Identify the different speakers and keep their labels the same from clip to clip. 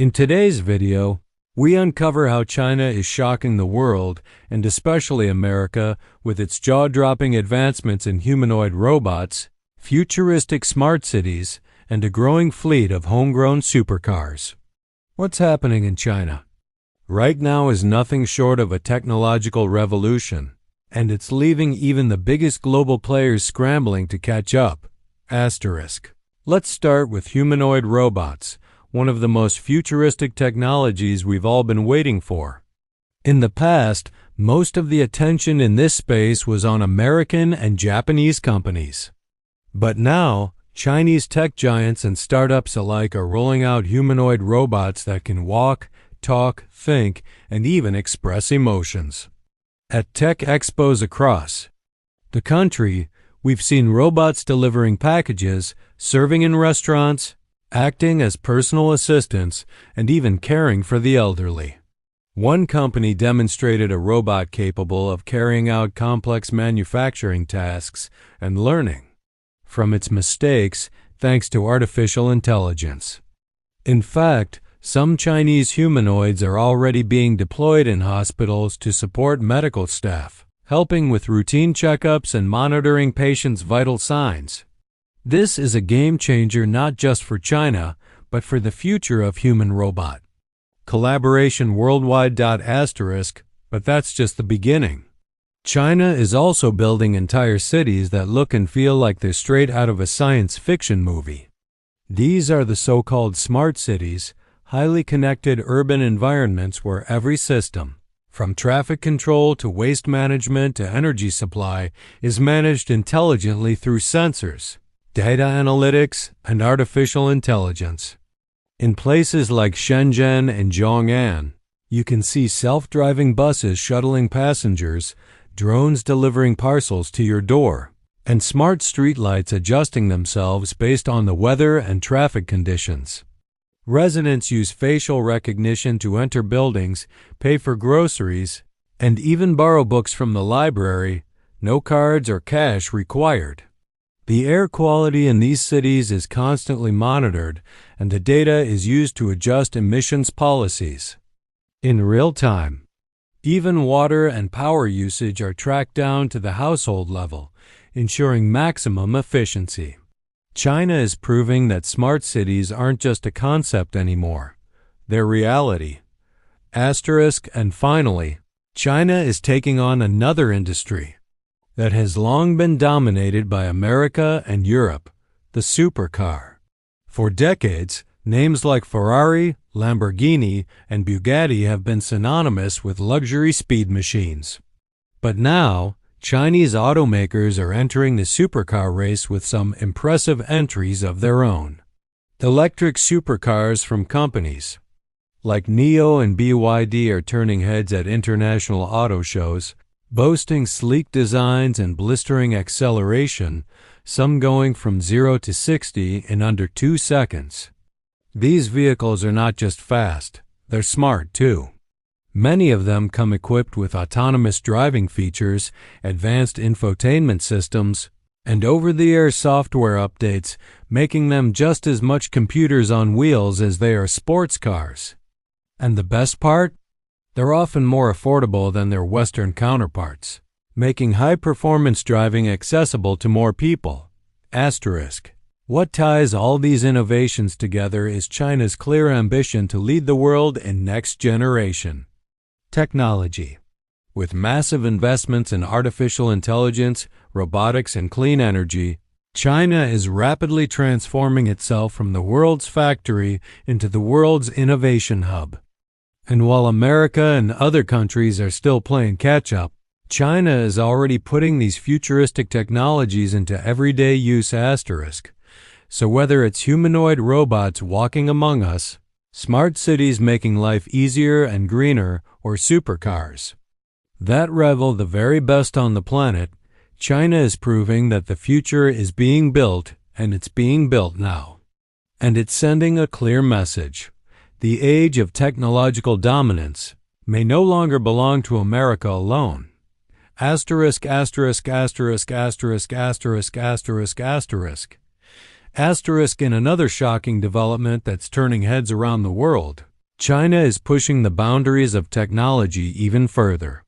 Speaker 1: In today's video, we uncover how China is shocking the world, and especially America, with its jaw-dropping advancements in humanoid robots, futuristic smart cities, and a growing fleet of homegrown supercars. What's happening in China? Right now is nothing short of a technological revolution, and it's leaving even the biggest global players scrambling to catch up. Let's start with humanoid robots, one of the most futuristic technologies we've all been waiting for. In the past, most of the attention in this space was on American and Japanese companies. But now, Chinese tech giants and startups alike are rolling out humanoid robots that can walk, talk, think, and even express emotions. At tech expos across the country, we've seen robots delivering packages, serving in restaurants, acting as personal assistants, and even caring for the elderly. One company demonstrated a robot capable of carrying out complex manufacturing tasks and learning from its mistakes thanks to artificial intelligence. In fact, some Chinese humanoids are already being deployed in hospitals to support medical staff, helping with routine checkups and monitoring patients' vital signs. This is a game changer not just for China, but for the future of human-robot collaboration worldwide. But that's just the beginning. China is also building entire cities that look and feel like they're straight out of a science fiction movie. These are the so-called smart cities, highly connected urban environments where every system, from traffic control to waste management to energy supply, is managed intelligently through sensors, data analytics, and artificial intelligence. In places like Shenzhen and Zhong'an, you can see self-driving buses shuttling passengers, drones delivering parcels to your door, and smart streetlights adjusting themselves based on the weather and traffic conditions. Residents use facial recognition to enter buildings, pay for groceries, and even borrow books from the library, no cards or cash required. The air quality in these cities is constantly monitored, and the data is used to adjust emissions policies in real time. Even water and power usage are tracked down to the household level, ensuring maximum efficiency. China is proving that smart cities aren't just a concept anymore. They're reality. And finally, China is taking on another industry that has long been dominated by America and Europe, the supercar. For decades, names like Ferrari, Lamborghini, and Bugatti have been synonymous with luxury speed machines. But now, Chinese automakers are entering the supercar race with some impressive entries of their own. Electric supercars from companies like NIO and BYD are turning heads at international auto shows, boasting sleek designs and blistering acceleration, some going from 0 to 60 in under 2 seconds. These vehicles are not just fast, they're smart too. Many of them come equipped with autonomous driving features, advanced infotainment systems, and over-the-air software updates, making them just as much computers on wheels as they are sports cars. And the best part? They're often more affordable than their Western counterparts, making high-performance driving accessible to more people. What ties all these innovations together is China's clear ambition to lead the world in next-generation technology. With massive investments in artificial intelligence, robotics, and clean energy, China is rapidly transforming itself from the world's factory into the world's innovation hub. And while America and other countries are still playing catch-up, China is already putting these futuristic technologies into everyday use. So whether it's humanoid robots walking among us, smart cities making life easier and greener, or supercars that revel the very best on the planet, China is proving that the future is being built, and it's being built now. And it's sending a clear message. The age of technological dominance may no longer belong to America alone. In another shocking development that's turning heads around the world, China is pushing the boundaries of technology even further.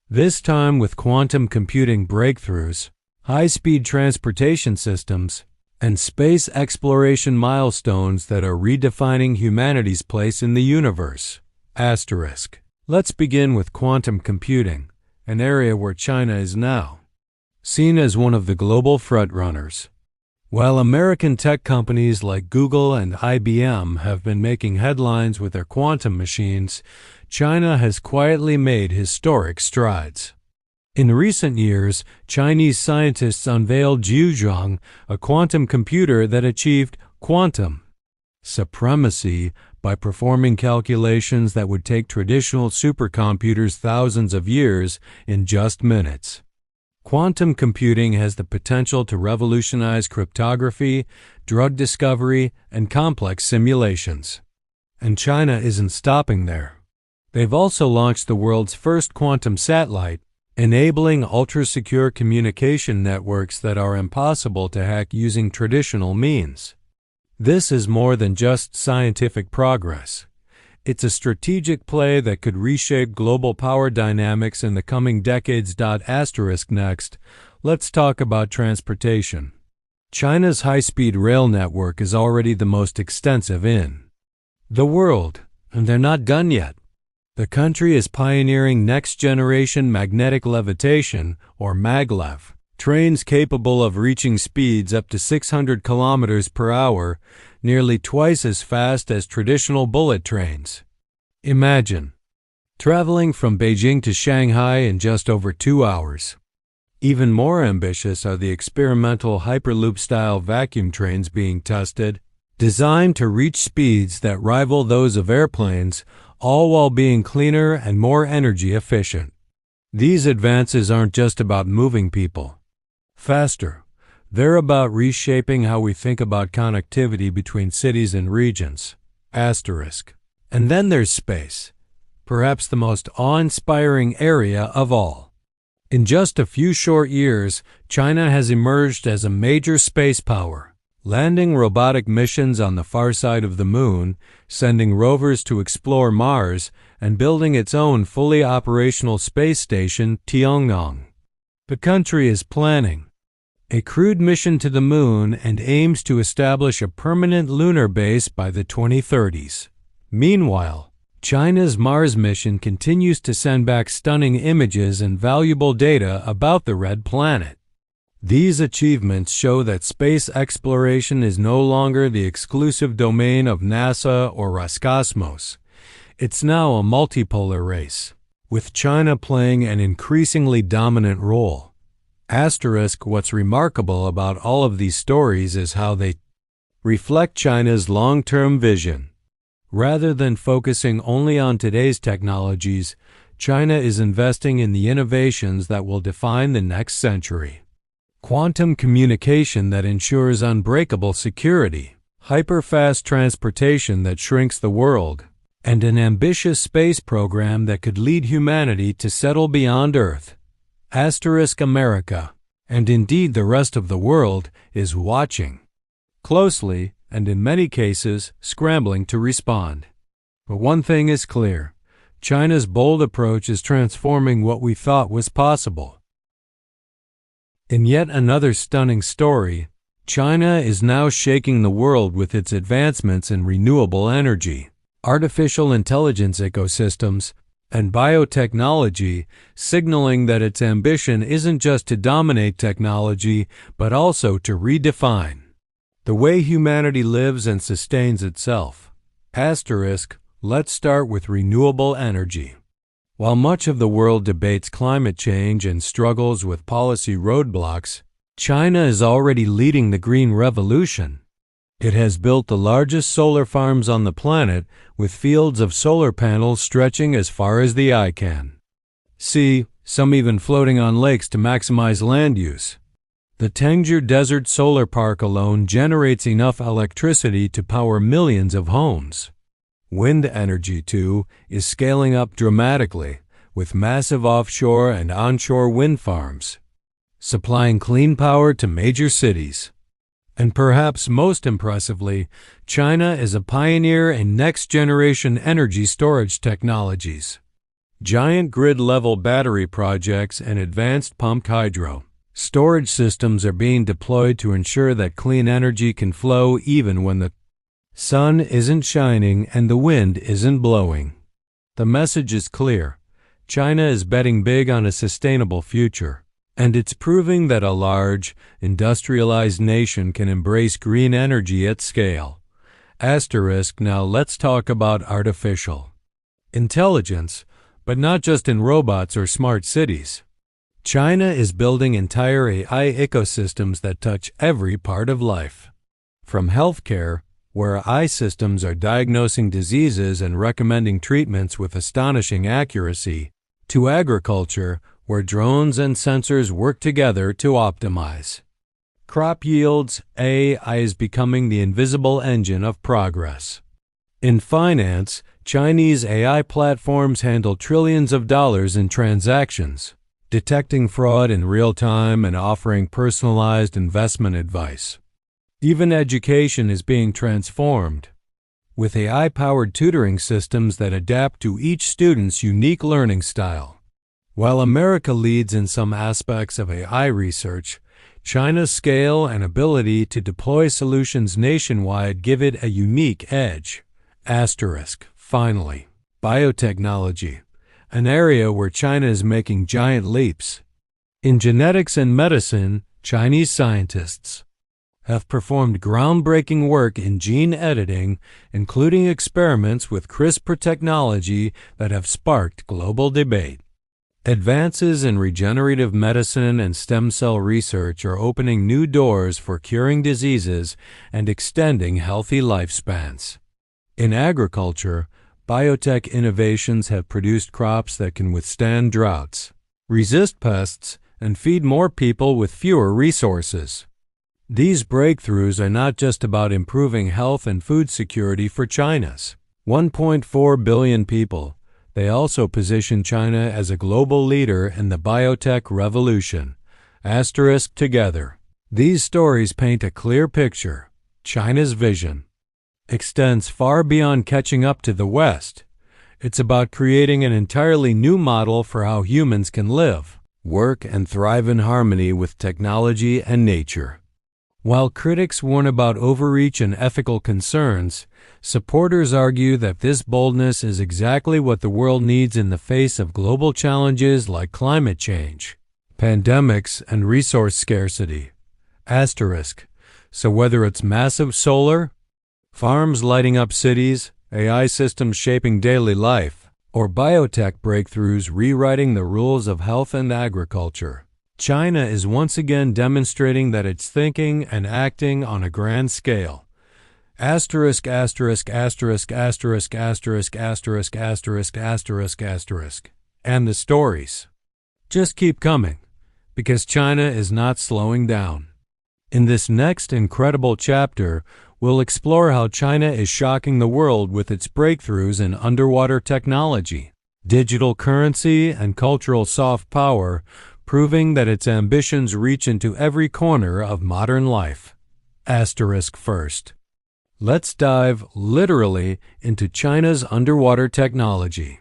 Speaker 1: This time with quantum computing breakthroughs, high-speed transportation systems, and space exploration milestones that are redefining humanity's place in the universe. Asterisk. Let's begin with quantum computing, an area where China is now seen as one of the global frontrunners. While American tech companies like Google and IBM have been making headlines with their quantum machines, China has quietly made historic strides. In recent years, Chinese scientists unveiled Jiuzhang, a quantum computer that achieved quantum supremacy by performing calculations that would take traditional supercomputers thousands of years in just minutes. Quantum computing has the potential to revolutionize cryptography, drug discovery, and complex simulations. And China isn't stopping there. They've also launched the world's first quantum satellite, enabling ultra-secure communication networks that are impossible to hack using traditional means. This is more than just scientific progress. It's a strategic play that could reshape global power dynamics in the coming decades. Next, let's talk about transportation. China's high-speed rail network is already the most extensive in the world, and they're not done yet. The country is pioneering next-generation magnetic levitation, or maglev, trains capable of reaching speeds up to 600 kilometers per hour, nearly twice as fast as traditional bullet trains. Imagine traveling from Beijing to Shanghai in just over 2 hours. Even more ambitious are the experimental Hyperloop-style vacuum trains being tested, designed to reach speeds that rival those of airplanes, all while being cleaner and more energy efficient. These advances aren't just about moving people faster. They're about reshaping how we think about connectivity between cities and regions. Asterisk. And then there's space, perhaps the most awe-inspiring area of all. In just a few short years, China has emerged as a major space power, landing robotic missions on the far side of the moon, sending rovers to explore Mars, and building its own fully operational space station, Tiangong. The country is planning a crewed mission to the moon and aims to establish a permanent lunar base by the 2030s. Meanwhile, China's Mars mission continues to send back stunning images and valuable data about the red planet. These achievements show that space exploration is no longer the exclusive domain of NASA or Roscosmos. It's now a multipolar race, with China playing an increasingly dominant role. Asterisk. What's remarkable about all of these stories is how they reflect China's long-term vision. Rather than focusing only on today's technologies, China is investing in the innovations that will define the next century. Quantum communication that ensures unbreakable security, hyper-fast transportation that shrinks the world, and an ambitious space program that could lead humanity to settle beyond Earth. Asterisk. America, and indeed the rest of the world, is watching closely and in many cases scrambling to respond. But one thing is clear: China's bold approach is transforming what we thought was possible. In yet another stunning story, China is now shaking the world with its advancements in renewable energy, artificial intelligence ecosystems, and biotechnology, signaling that its ambition isn't just to dominate technology, but also to redefine the way humanity lives and sustains itself. Asterisk. Let's start with renewable energy. While much of the world debates climate change and struggles with policy roadblocks, China is already leading the green revolution. It has built the largest solar farms on the planet, with fields of solar panels stretching as far as the eye can see, some even floating on lakes to maximize land use. The Tangier Desert Solar Park alone generates enough electricity to power millions of homes. Wind energy, too, is scaling up dramatically, with massive offshore and onshore wind farms supplying clean power to major cities. And perhaps most impressively, China is a pioneer in next-generation energy storage technologies. Giant grid-level battery projects and advanced pumped hydro storage systems are being deployed to ensure that clean energy can flow even when the sun isn't shining and the wind isn't blowing. The message is clear. China is betting big on a sustainable future, and it's proving that a large, industrialized nation can embrace green energy at scale. Now let's talk about artificial intelligence, but not just in robots or smart cities. China is building entire AI ecosystems that touch every part of life. From healthcare, where AI systems are diagnosing diseases and recommending treatments with astonishing accuracy, to agriculture, where drones and sensors work together to optimize crop yields, AI is becoming the invisible engine of progress. In finance, Chinese AI platforms handle trillions of dollars in transactions, detecting fraud in real time and offering personalized investment advice. Even education is being transformed, with AI-powered tutoring systems that adapt to each student's unique learning style. While America leads in some aspects of AI research, China's scale and ability to deploy solutions nationwide give it a unique edge. Finally, biotechnology, an area where China is making giant leaps. In genetics and medicine, Chinese scientists have performed groundbreaking work in gene editing, including experiments with CRISPR technology that have sparked global debate. Advances in regenerative medicine and stem cell research are opening new doors for curing diseases and extending healthy lifespans. In agriculture, biotech innovations have produced crops that can withstand droughts, resist pests, and feed more people with fewer resources. These breakthroughs are not just about improving health and food security for China's 1.4 billion people. They also position China as a global leader in the biotech revolution. Together, these stories paint a clear picture. China's vision extends far beyond catching up to the West. It's about creating an entirely new model for how humans can live, work, and thrive in harmony with technology and nature. While critics warn about overreach and ethical concerns, supporters argue that this boldness is exactly what the world needs in the face of global challenges like climate change, pandemics, and resource scarcity. So whether it's massive solar farms lighting up cities, AI systems shaping daily life, or biotech breakthroughs rewriting the rules of health and agriculture, China is once again demonstrating that it's thinking and acting on a grand scale. And the stories just keep coming, because China is not slowing down. In this next incredible chapter, we'll explore how China is shocking the world with its breakthroughs in underwater technology, digital currency, and cultural soft power, proving that its ambitions reach into every corner of modern life. First, let's dive literally into China's underwater technology.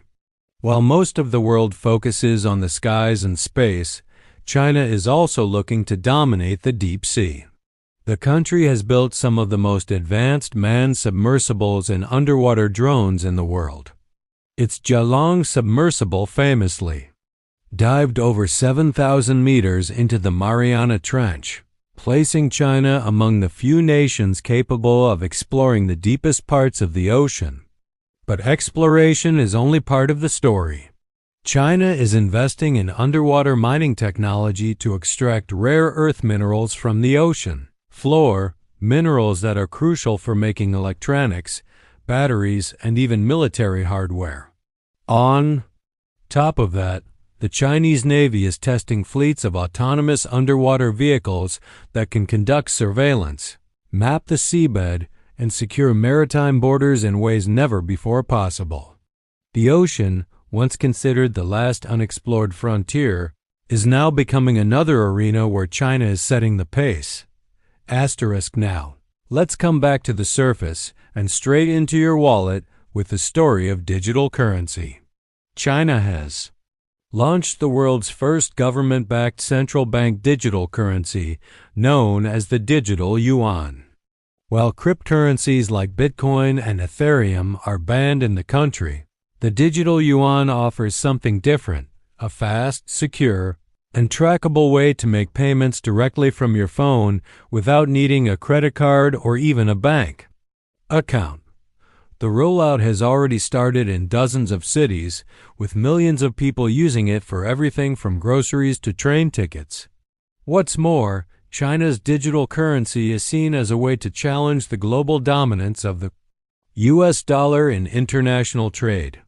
Speaker 1: While most of the world focuses on the skies and space, China is also looking to dominate the deep sea. The country has built some of the most advanced manned submersibles and underwater drones in the world. Its Jialong submersible famously dived over 7,000 meters into the Mariana Trench, placing China among the few nations capable of exploring the deepest parts of the ocean. But exploration is only part of the story. China is investing in underwater mining technology to extract rare earth minerals from the ocean floor, minerals that are crucial for making electronics, batteries, and even military hardware. On top of that, the Chinese Navy is testing fleets of autonomous underwater vehicles that can conduct surveillance, map the seabed, and secure maritime borders in ways never before possible. The ocean, once considered the last unexplored frontier, is now becoming another arena where China is setting the pace. Now, let's come back to the surface and straight into your wallet with the story of digital currency. China has launched the world's first government-backed central bank digital currency, known as the digital yuan. While cryptocurrencies like Bitcoin and Ethereum are banned in the country, the digital yuan offers something different: a fast, secure, and trackable way to make payments directly from your phone without needing a credit card or even a bank account. The rollout has already started in dozens of cities, with millions of people using it for everything from groceries to train tickets. What's more, China's digital currency is seen as a way to challenge the global dominance of the US dollar in international trade.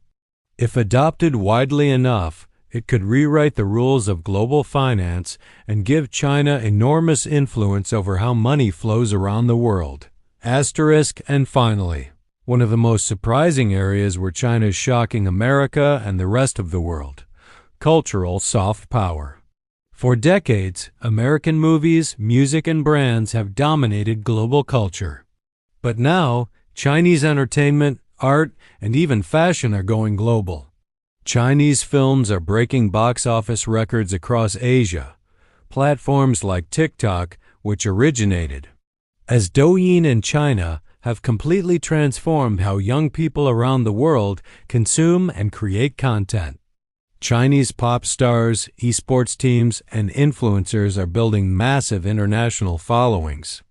Speaker 1: If adopted widely enough, it could rewrite the rules of global finance and give China enormous influence over how money flows around the world. And finally, one of the most surprising areas where China is shocking America and the rest of the world: cultural soft power. For decades, American movies, music, and brands have dominated global culture. But now, Chinese entertainment, art, and even fashion are going global. Chinese films are breaking box office records across Asia. Platforms like TikTok, which originated as Douyin in China, have completely transformed how young people around the world consume and create content. Chinese pop stars, esports teams, and influencers are building massive international followings.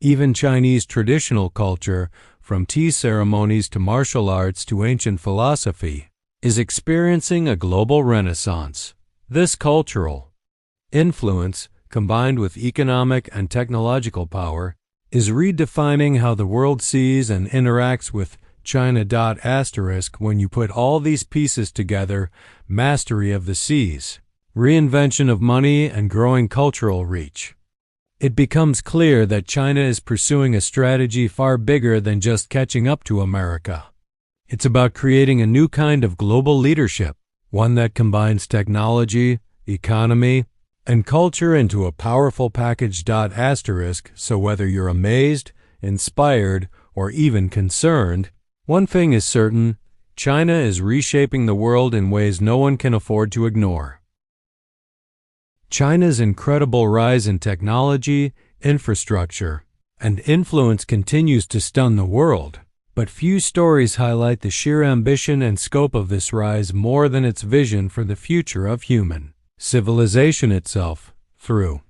Speaker 1: Even Chinese traditional culture, from tea ceremonies to martial arts to ancient philosophy, is experiencing a global renaissance. This cultural influence, combined with economic and technological power, is redefining how the world sees and interacts with China. When you put all these pieces together: mastery of the seas, reinvention of money, and growing cultural reach, it becomes clear that China is pursuing a strategy far bigger than just catching up to America. It's about creating a new kind of global leadership, one that combines technology, economy, and culture into a powerful package. So whether you're amazed, inspired, or even concerned, one thing is certain: China is reshaping the world in ways no one can afford to ignore. China's incredible rise in technology, infrastructure, and influence continues to stun the world. But few stories highlight the sheer ambition and scope of this rise more than its vision for the future of human civilization itself, through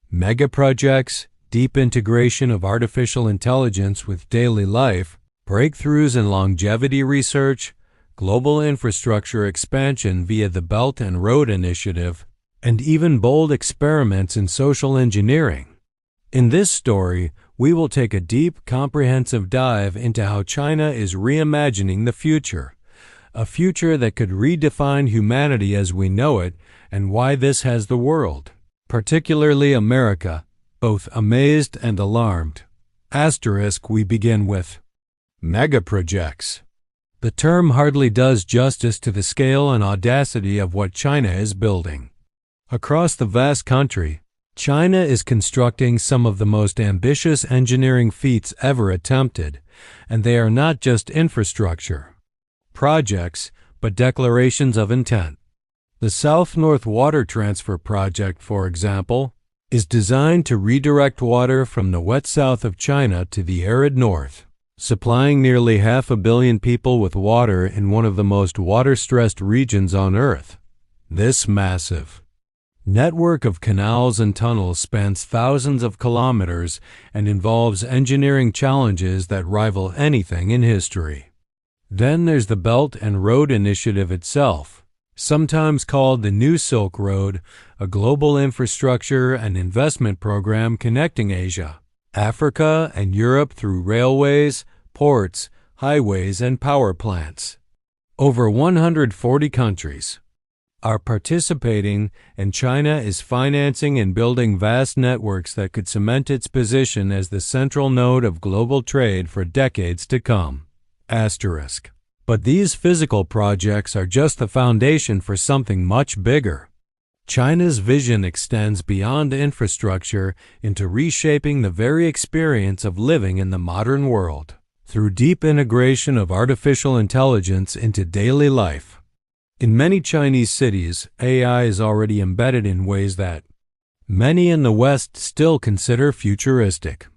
Speaker 1: mega projects, deep integration of artificial intelligence with daily life, breakthroughs in longevity research, global infrastructure expansion via the Belt and Road Initiative, and even bold experiments in social engineering. In this story, we will take a deep, comprehensive dive into how China is reimagining the future, a future that could redefine humanity as we know it, and why this has the world, particularly America, both amazed and alarmed. We begin with mega projects. The term hardly does justice to the scale and audacity of what China is building. Across the vast country, China is constructing some of the most ambitious engineering feats ever attempted, and they are not just infrastructure projects, but declarations of intent. The South-North Water Transfer Project, for example, is designed to redirect water from the wet south of China to the arid north, supplying nearly 500 million people with water in one of the most water-stressed regions on Earth. This massive network of canals and tunnels spans thousands of kilometers and involves engineering challenges that rival anything in history. Then there's the Belt and Road Initiative itself, sometimes called the New Silk Road, a global infrastructure and investment program connecting Asia, Africa, and Europe through railways, ports, highways, and power plants. Over 140 countries are participating, and China is financing and building vast networks that could cement its position as the central node of global trade for decades to come. But these physical projects are just the foundation for something much bigger. China's vision extends beyond infrastructure into reshaping the very experience of living in the modern world through deep integration of artificial intelligence into daily life. In many Chinese cities, AI is already embedded in ways that many in the West still consider futuristic.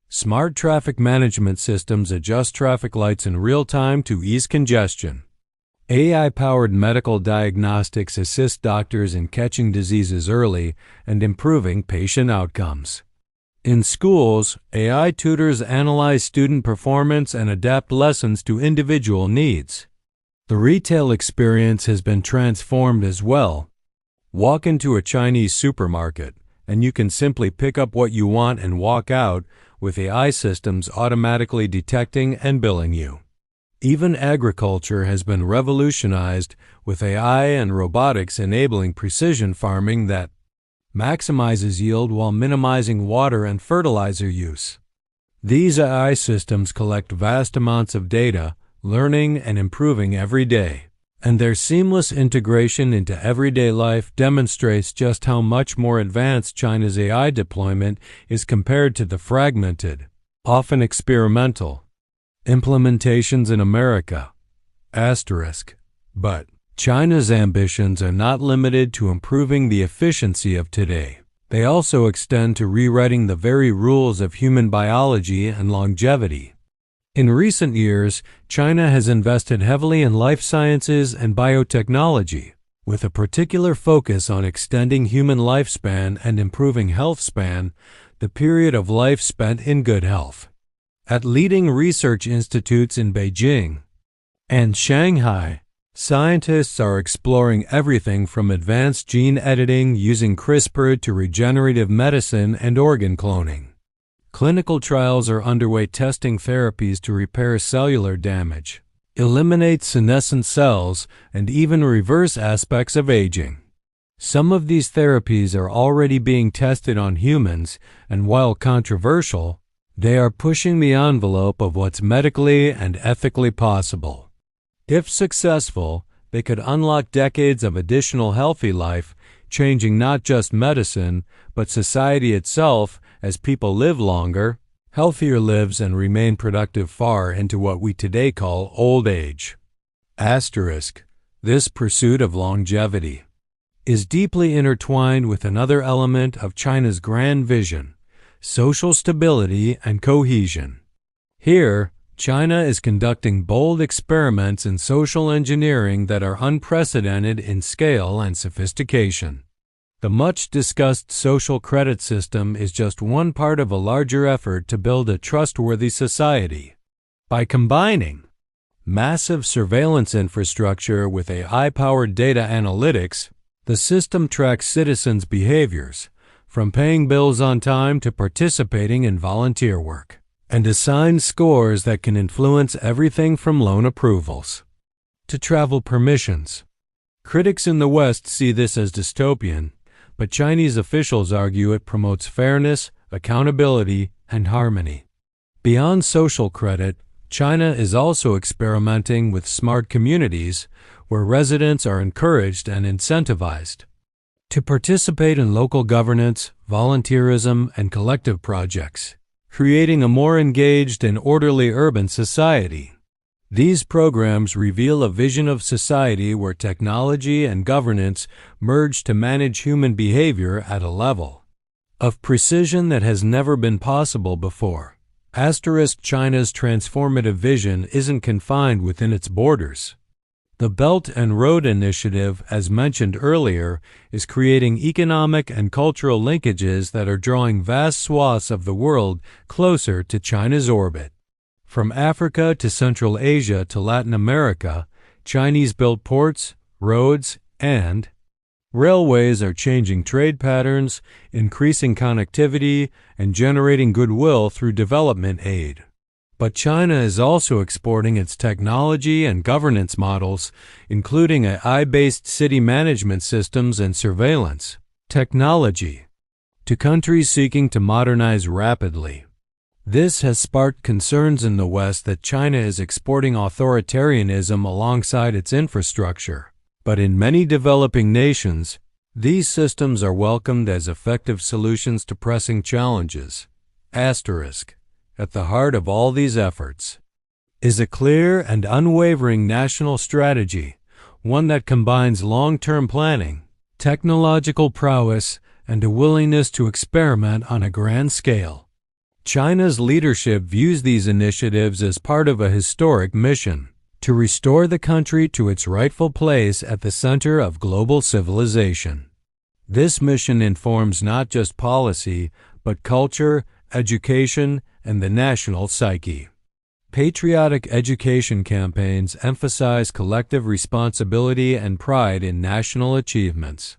Speaker 1: Smart traffic management systems adjust traffic lights in real time to ease congestion. AI-powered medical diagnostics assist doctors in catching diseases early and improving patient outcomes. In schools, AI tutors analyze student performance and adapt lessons to individual needs. The retail experience has been transformed as well. Walk into a Chinese supermarket, and you can simply pick up what you want and walk out, with AI systems automatically detecting and billing you. Even agriculture has been revolutionized, with AI and robotics enabling precision farming that maximizes yield while minimizing water and fertilizer use. These AI systems collect vast amounts of data, learning and improving every day, and their seamless integration into everyday life demonstrates just how much more advanced China's AI deployment is compared to the fragmented, often experimental, implementations in America. But China's ambitions are not limited to improving the efficiency of today. They also extend to rewriting the very rules of human biology and longevity. In recent years, China has invested heavily in life sciences and biotechnology, with a particular focus on extending human lifespan and improving health span, the period of life spent in good health. At leading research institutes in Beijing and Shanghai, scientists are exploring everything from advanced gene editing using CRISPR to regenerative medicine and organ cloning. Clinical trials are underway testing therapies to repair cellular damage, eliminate senescent cells, and even reverse aspects of aging. Some of these therapies are already being tested on humans, and while controversial, they are pushing the envelope of what's medically and ethically possible. If successful, they could unlock decades of additional healthy life, changing not just medicine, but society itself as people live longer, healthier lives, and remain productive far into what we today call old age. This pursuit of longevity is deeply intertwined with another element of China's grand vision: social stability and cohesion. Here, China is conducting bold experiments in social engineering that are unprecedented in scale and sophistication. The much-discussed social credit system is just one part of a larger effort to build a trustworthy society. By combining massive surveillance infrastructure with AI-powered data analytics, the system tracks citizens' behaviors, from paying bills on time to participating in volunteer work, and assigns scores that can influence everything from loan approvals to travel permissions. Critics in the West see this as dystopian, but Chinese officials argue it promotes fairness, accountability, and harmony. Beyond social credit, China is also experimenting with smart communities, where residents are encouraged and incentivized to participate in local governance, volunteerism, and collective projects, creating a more engaged and orderly urban society. These programs reveal a vision of society where technology and governance merge to manage human behavior at a level of precision that has never been possible before. China's transformative vision isn't confined within its borders. The Belt and Road Initiative, as mentioned earlier, is creating economic and cultural linkages that are drawing vast swaths of the world closer to China's orbit. From Africa to Central Asia to Latin America, Chinese-built ports, roads, and railways are changing trade patterns, increasing connectivity, and generating goodwill through development aid. But China is also exporting its technology and governance models, including AI-based city management systems and surveillance technology, to countries seeking to modernize rapidly. This has sparked concerns in the West that China is exporting authoritarianism alongside its infrastructure. But in many developing nations, These systems are welcomed as effective solutions to pressing challenges. Asterisk. At the heart of all these efforts is a clear and unwavering national strategy, one that combines long-term planning, technological prowess, and a willingness to experiment on a grand scale. China's leadership views these initiatives as part of a historic mission to restore the country to its rightful place at the center of global civilization. This mission informs not just policy, but culture, education, and the national psyche. Patriotic education campaigns emphasize collective responsibility and pride in national achievements.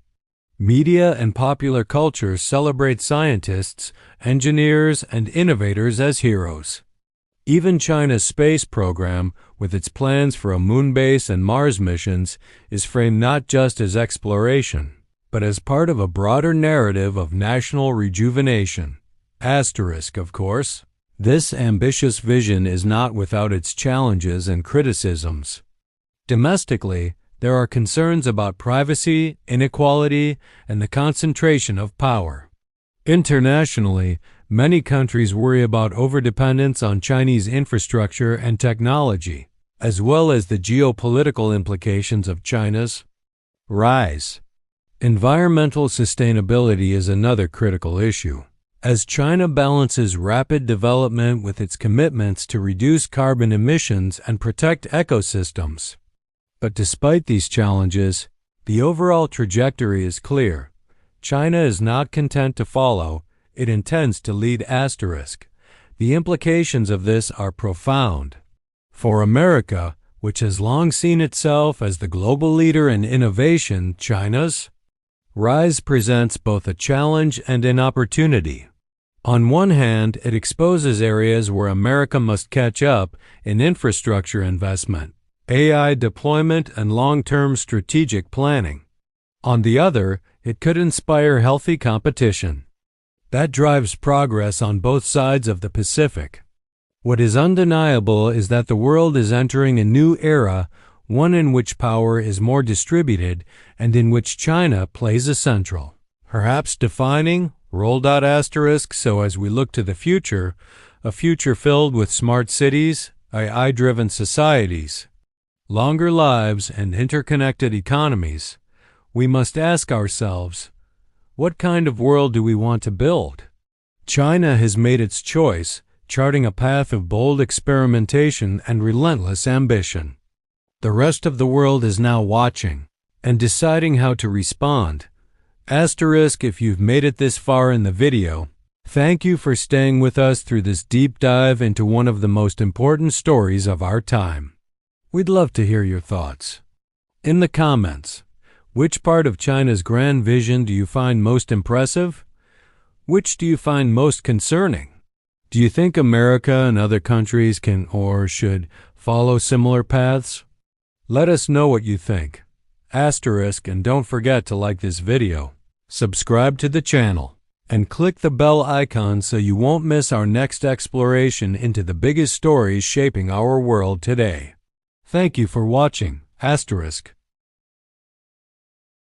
Speaker 1: Media and popular culture celebrate scientists, engineers, and innovators as heroes. Even China's space program, with its plans for a moon base and Mars missions, is framed not just as exploration, but as part of a broader narrative of national rejuvenation. Asterisk, of course. This ambitious vision is not without its challenges and criticisms. Domestically, there are concerns about privacy, inequality, and the concentration of power. Internationally, many countries worry about overdependence on Chinese infrastructure and technology, as well as the geopolitical implications of China's rise. Environmental sustainability is another critical issue, as China balances rapid development with its commitments to reduce carbon emissions and protect ecosystems. But despite these challenges, the overall trajectory is clear. China is not content to follow, it intends to lead. Asterisk. The implications of this are profound. For America, which has long seen itself as the global leader in innovation, China's rise presents both a challenge and an opportunity. On one hand, it exposes areas where America must catch up in infrastructure investment, AI deployment, and long-term strategic planning. On the other, it could inspire healthy competition that drives progress on both sides of the Pacific. What is undeniable is that the world is entering a new era, one in which power is more distributed and in which China plays a central, perhaps defining role. Asterisk. So as we look to the future, a future filled with smart cities, AI-driven societies, longer lives, and interconnected economies, we must ask ourselves, what kind of world do we want to build? China has made its choice, charting a path of bold experimentation and relentless ambition. The rest of the world is now watching and deciding how to respond. Asterisk. If you've made it this far in the video, thank you for staying with us through this deep dive into one of the most important stories of our time. We'd love to hear your thoughts. In the comments, which part of China's grand vision do you find most impressive? Which do you find most concerning? Do you think America and other countries can or should follow similar paths? Let us know what you think. Asterisk. And don't forget to like this video, subscribe to the channel, and click the bell icon so you won't miss our next exploration into the biggest stories shaping our world today. Thank you for watching. Asterisk.